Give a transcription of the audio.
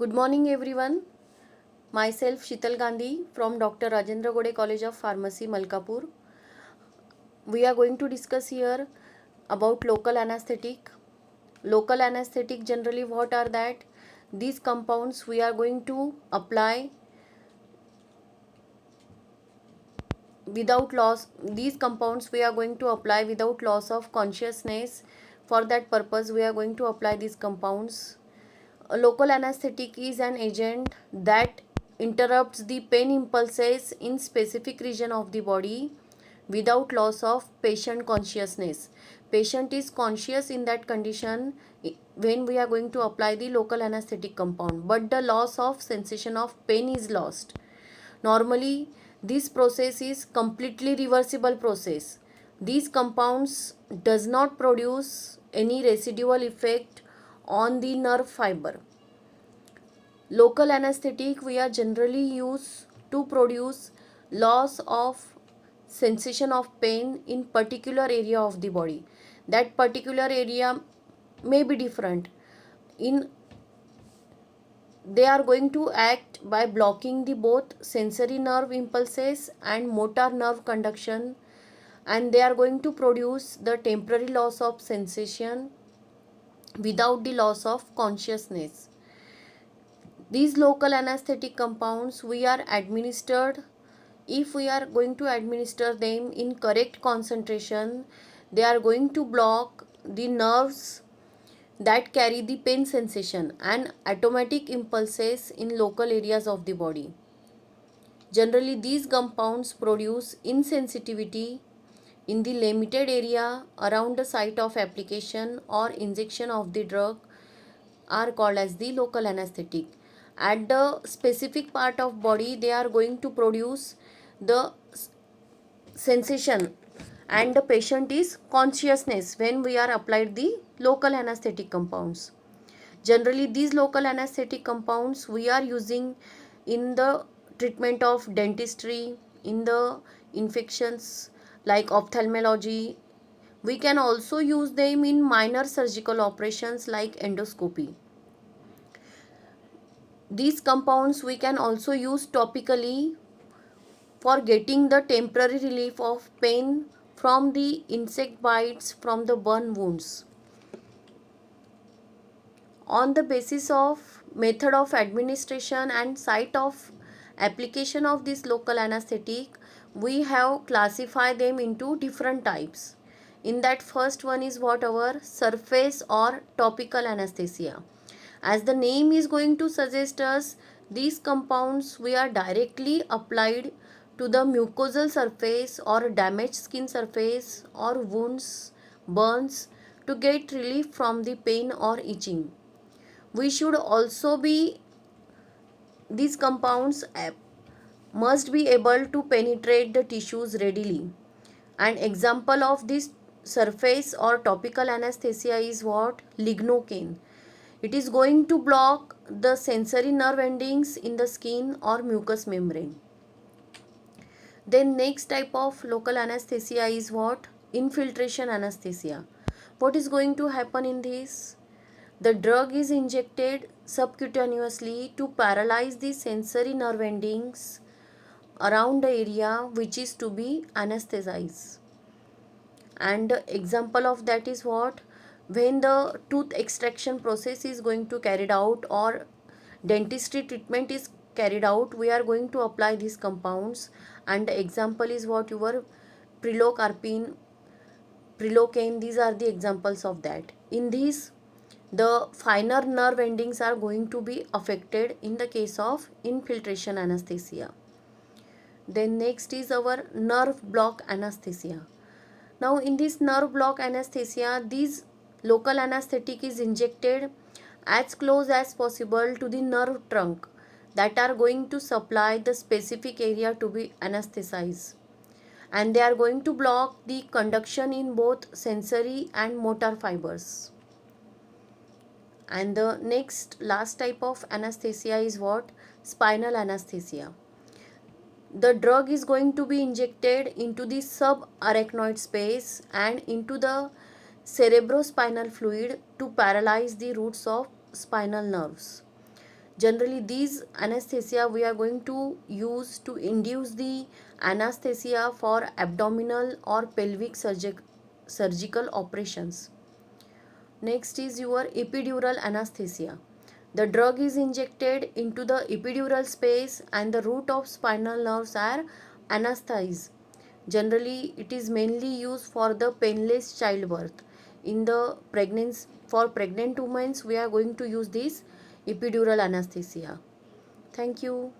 Good morning, everyone. Myself Shital Gandhi from Dr. Rajendra Gode College of Pharmacy, Malkapur. We are going to discuss here about local anesthetic. Local anesthetic generally what are that? These compounds we are going to apply without loss. These compounds we are going to apply without loss of consciousness. For that purpose, we are going to apply these compounds. A local anesthetic is an agent that interrupts the pain impulses in specific region of the body without loss of patient consciousness. Patient is conscious in that condition when we are going to apply the local anesthetic compound, but the loss of sensation of pain is lost. Normally, this process is completely reversible process. These compounds does not produce any residual effect on the nerve fiber. Local anesthetic we are generally used to produce loss of sensation of pain in particular area of the body. That particular area may be different. In they are going to act by blocking the both sensory nerve impulses and motor nerve conduction, and they are going to produce the temporary loss of sensation without the loss of consciousness. These local anesthetic compounds we are administered, if we are going to administer them in correct concentration, they are going to block the nerves that carry the pain sensation and automatic impulses in local areas of the body. Generally, these compounds produce insensitivity in the limited area around the site of application or injection of the drug are called as the local anesthetic. At the specific part of body, they are going to produce the sensation and the patient is consciousness when we are applied the local anesthetic compounds. Generally, these local anesthetic compounds we are using in the treatment of dentistry, in the infections like ophthalmology. We can also use them in minor surgical operations like endoscopy. These compounds we can also use topically for getting the temporary relief of pain from the insect bites from the burn wounds. On the basis of method of administration and site of application of this local anesthetic, we have classified them into different types. In that, first one is what our surface or topical anesthesia. As the name is going to suggest us, these compounds we are directly applied to the mucosal surface or damaged skin surface or wounds, burns, to get relief from the pain or itching. We should also be, these compounds must be able to penetrate the tissues readily. An example of this surface or topical anesthesia is what? Lignocaine. It is going to block the sensory nerve endings in the skin or mucous membrane. Then next type of local anesthesia is what? Infiltration anesthesia. What is going to happen in this? The drug is injected subcutaneously to paralyze the sensory nerve endings around the area which is to be anesthetized. And the example of that is what? When the tooth extraction process is going to carried out or dentistry treatment is carried out, we are going to apply these compounds, and the example is what? Your pilocarpine, prilocaine, these are the examples of that. In these, the finer nerve endings are going to be affected in the case of infiltration anesthesia. Then next is our nerve block anesthesia. Now in this nerve block anesthesia, this local anesthetic is injected as close as possible to the nerve trunk that are going to supply the specific area to be anesthetized, and they are going to block the conduction in both sensory and motor fibers. And the next last type of anesthesia is what? Spinal anesthesia. The drug is going to be injected into the subarachnoid space and into the cerebrospinal fluid to paralyze the roots of spinal nerves. Generally these anesthesia we are going to use to induce the anesthesia for abdominal or pelvic surgical operations. Next is your epidural anesthesia. The drug is injected into the epidural space and the root of spinal nerves are anesthetized. Generally, it is mainly used for the painless childbirth. In the pregnancy, for pregnant women, we are going to use this epidural anesthesia. Thank you.